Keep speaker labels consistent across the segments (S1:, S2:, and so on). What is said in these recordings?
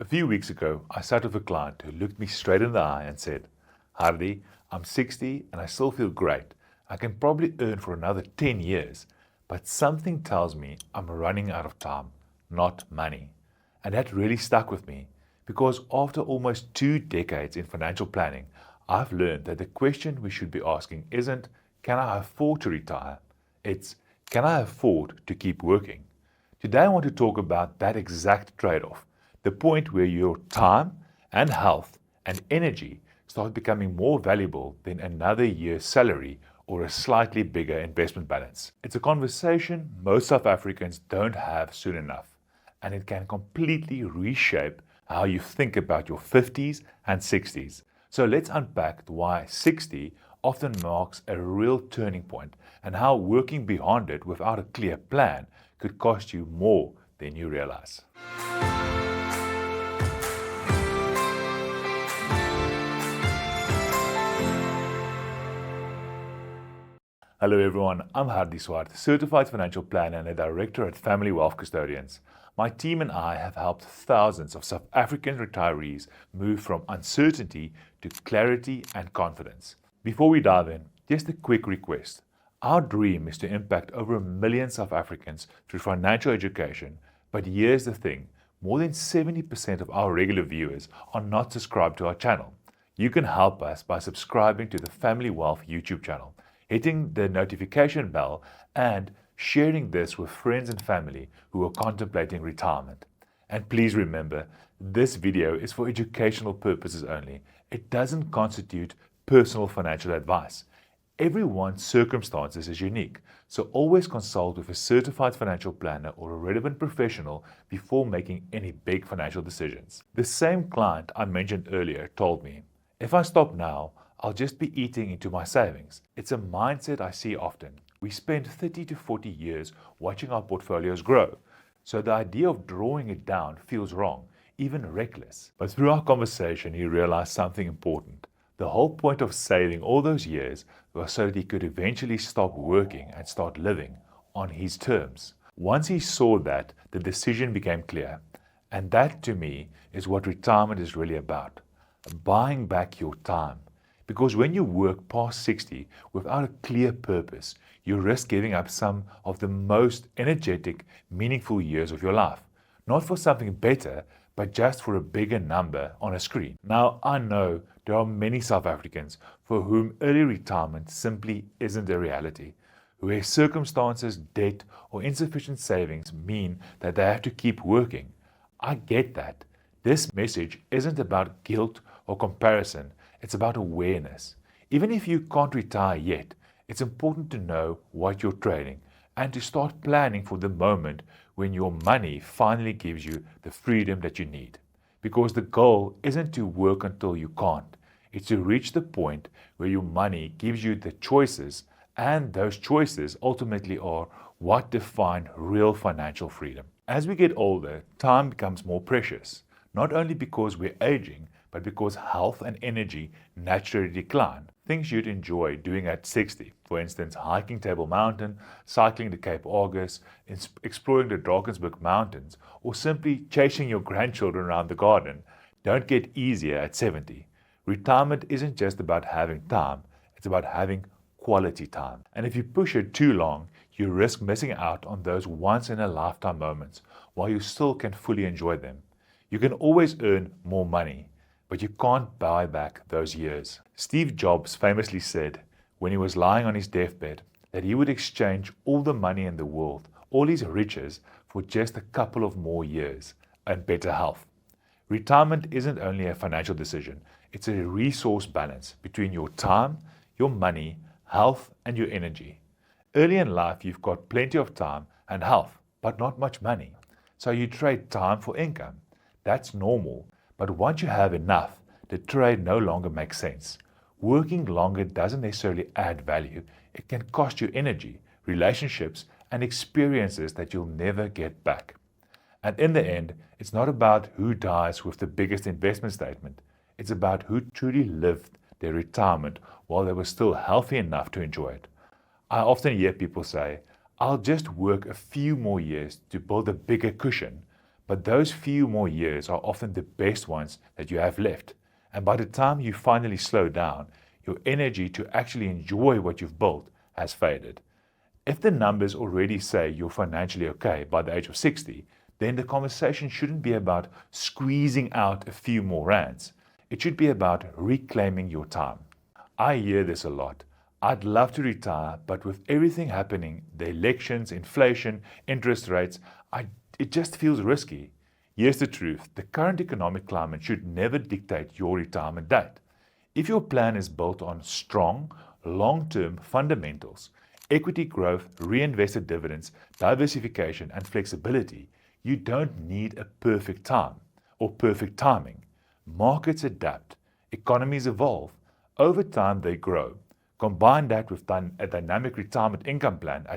S1: A few weeks ago, I sat with a client who looked me straight in the eye and said, Hardi, I'm 60 and I still feel great. I can probably earn for another 10 years, but something tells me I'm running out of time, not money. And that really stuck with me because after almost 2 decades in financial planning, I've learned that the question we should be asking isn't, can I afford to retire? It's, can I afford to keep working? Today I want to talk about that exact trade-off. The point where your time and health and energy start becoming more valuable than another year's salary or a slightly bigger investment balance. It's a conversation most South Africans don't have soon enough, and it can completely reshape how you think about your 50s and 60s. So let's unpack why 60 often marks a real turning point and how working beyond it without a clear plan could cost you more than you realize. Hello everyone, I'm Hardi Swart, Certified Financial Planner and a Director at Family Wealth Custodians. My team and I have helped thousands of South African retirees move from uncertainty to clarity and confidence. Before we dive in, just a quick request. Our dream is to impact over 1 million South Africans through financial education, but here's the thing, more than 70% of our regular viewers are not subscribed to our channel. You can help us by subscribing to the Family Wealth YouTube channel, hitting the notification bell, and sharing this with friends and family who are contemplating retirement. And please remember, this video is for educational purposes only. It doesn't constitute personal financial advice. Everyone's circumstances is unique, so always consult with a certified financial planner or a relevant professional before making any big financial decisions. The same client I mentioned earlier told me, if I stop now, I'll just be eating into my savings. It's a mindset I see often. We spend 30 to 40 years watching our portfolios grow, so the idea of drawing it down feels wrong, even reckless. But through our conversation, he realized something important. The whole point of saving all those years was so that he could eventually stop working and start living on his terms. Once he saw that, the decision became clear. And that, to me, is what retirement is really about. Buying back your time. Because when you work past 60 without a clear purpose, you risk giving up some of the most energetic, meaningful years of your life. Not for something better, but just for a bigger number on a screen. Now, I know there are many South Africans for whom early retirement simply isn't a reality, where circumstances, debt, or insufficient savings mean that they have to keep working. I get that. This message isn't about guilt or comparison. It's about awareness. Even if you can't retire yet, it's important to know what you're trading and to start planning for the moment when your money finally gives you the freedom that you need. Because the goal isn't to work until you can't. It's to reach the point where your money gives you the choices, and those choices ultimately are what define real financial freedom. As we get older, time becomes more precious, not only because we're aging, but because health and energy naturally decline. Things you'd enjoy doing at 60, for instance, hiking Table Mountain, cycling the Cape Argus, exploring the Drakensberg Mountains, or simply chasing your grandchildren around the garden, don't get easier at 70. Retirement isn't just about having time, it's about having quality time. And if you push it too long, you risk missing out on those once-in-a-lifetime moments while you still can fully enjoy them. You can always earn more money, but you can't buy back those years. Steve Jobs famously said, when he was lying on his deathbed, that he would exchange all the money in the world, all his riches, for just a couple of more years and better health. Retirement isn't only a financial decision, it's a resource balance between your time, your money, health, and your energy. Early in life, you've got plenty of time and health, but not much money. So you trade time for income. That's normal. But once you have enough, the trade no longer makes sense. Working longer doesn't necessarily add value. It can cost you energy, relationships, and experiences that you'll never get back. And in the end, it's not about who dies with the biggest investment statement. It's about who truly lived their retirement while they were still healthy enough to enjoy it. I often hear people say, I'll just work a few more years to build a bigger cushion. but those few more years are often the best ones that you have left. And by the time you finally slow down, your energy to actually enjoy what you've built has faded. If the numbers already say you're financially okay by the age of 60, then the conversation shouldn't be about squeezing out a few more rands. It should be about reclaiming your time. I hear this a lot. I'd love to retire, but with everything happening, the elections, inflation, interest rates, it just feels risky. Here's the truth. The current economic climate should never dictate your retirement date. If your plan is built on strong, long-term fundamentals, equity growth, reinvested dividends, diversification, and flexibility, you don't need a perfect time or perfect timing. Markets adapt, economies evolve, over time they grow. Combine that with a dynamic retirement income plan,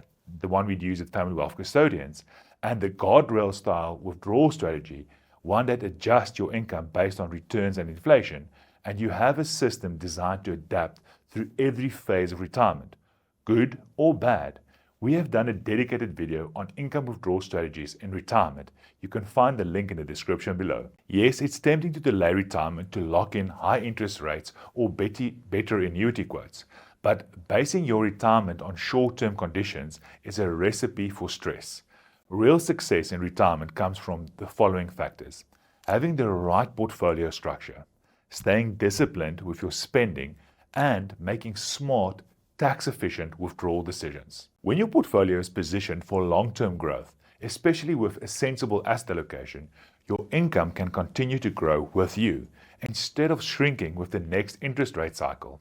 S1: the one we'd use at Family Wealth Custodians, and the guardrail style withdrawal strategy, one that adjusts your income based on returns and inflation, and you have a system designed to adapt through every phase of retirement, good or bad. We have done a dedicated video on income withdrawal strategies in retirement. You can find the link in the description below. Yes, it's tempting to delay retirement to lock in high interest rates or better annuity quotes, but basing your retirement on short-term conditions is a recipe for stress. Real success in retirement comes from the following factors: having the right portfolio structure, staying disciplined with your spending, and making smart, tax-efficient withdrawal decisions. When your portfolio is positioned for long-term growth, especially with a sensible asset allocation, your income can continue to grow with you instead of shrinking with the next interest rate cycle.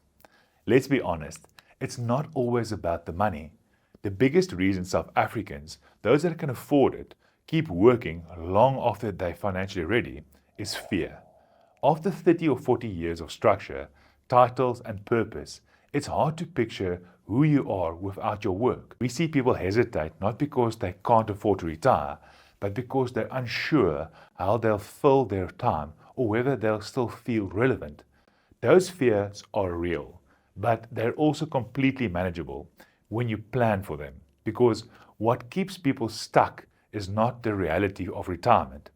S1: Let's be honest, it's not always about the money. The biggest reason South Africans, those that can afford it, keep working long after they're financially ready is fear. After 30 or 40 years of structure, titles, and purpose, it's hard to picture who you are without your work. We see people hesitate not because they can't afford to retire, but because they're unsure how they'll fill their time or whether they'll still feel relevant. Those fears are real, but they're also completely manageable when you plan for them, because what keeps people stuck is not the reality of retirement.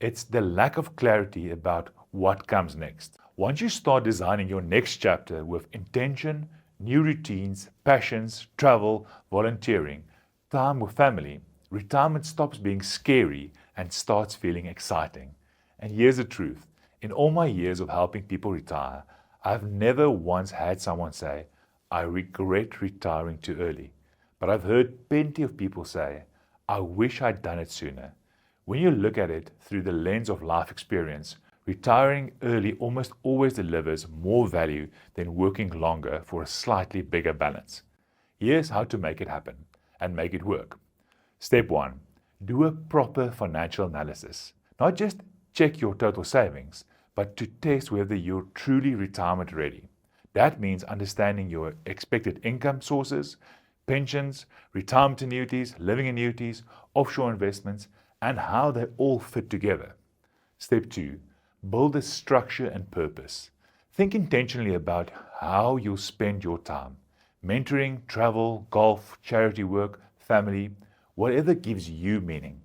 S1: It's the lack of clarity about what comes next. Once you start designing your next chapter with intention, new routines, passions, travel, volunteering, time with family, retirement stops being scary and starts feeling exciting. And here's the truth. In all my years of helping people retire, I've never once had someone say, "I regret retiring too early." But I've heard plenty of people say, "I wish I'd done it sooner." When you look at it through the lens of life experience, retiring early almost always delivers more value than working longer for a slightly bigger balance. Here's how to make it happen and make it work. Step 1. Do a proper financial analysis. Not just check your total savings, but to test whether you're truly retirement ready. That means understanding your expected income sources, pensions, retirement annuities, living annuities, offshore investments, and how they all fit together. Step 2. Build a structure and purpose. Think intentionally about how you'll spend your time. Mentoring, travel, golf, charity work, family, whatever gives you meaning.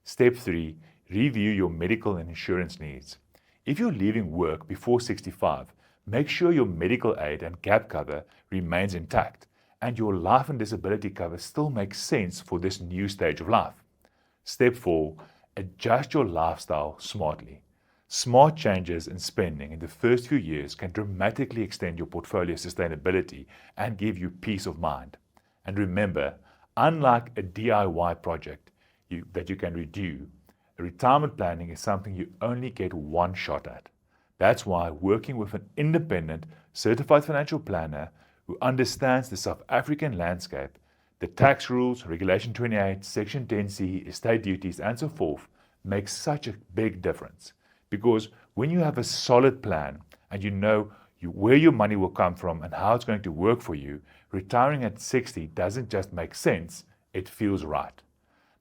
S1: Step 3. Review your medical and insurance needs. If you're leaving work before 65, make sure your medical aid and gap cover remains intact and your life and disability cover still makes sense for this new stage of life. Step 4. Adjust your lifestyle smartly. Smart changes in spending in the first few years can dramatically extend your portfolio sustainability and give you peace of mind. And remember, unlike a DIY project that you can redo, retirement planning is something you only get one shot at. That's why working with an independent, certified financial planner who understands the South African landscape, the tax rules, Regulation 28, Section 10C, estate duties, and so forth, makes such a big difference. Because when you have a solid plan and you know where your money will come from and how it's going to work for you, retiring at 60 doesn't just make sense, it feels right.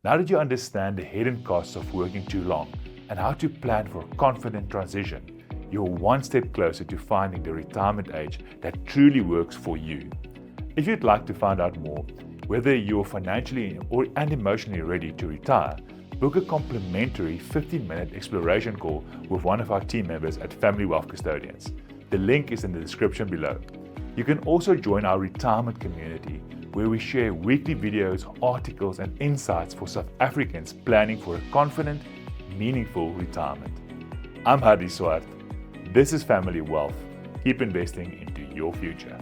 S1: Now that you understand the hidden costs of working too long and how to plan for a confident transition, you're one step closer to finding the retirement age that truly works for you. If you'd like to find out more, whether you're financially and emotionally ready to retire, book a complimentary 15-minute exploration call with one of our team members at Family Wealth Custodians. The link is in the description below. You can also join our retirement community, where we share weekly videos, articles, and insights for South Africans planning for a confident, meaningful retirement. I'm Hardi Swart. This is Family Wealth. Keep investing into your future.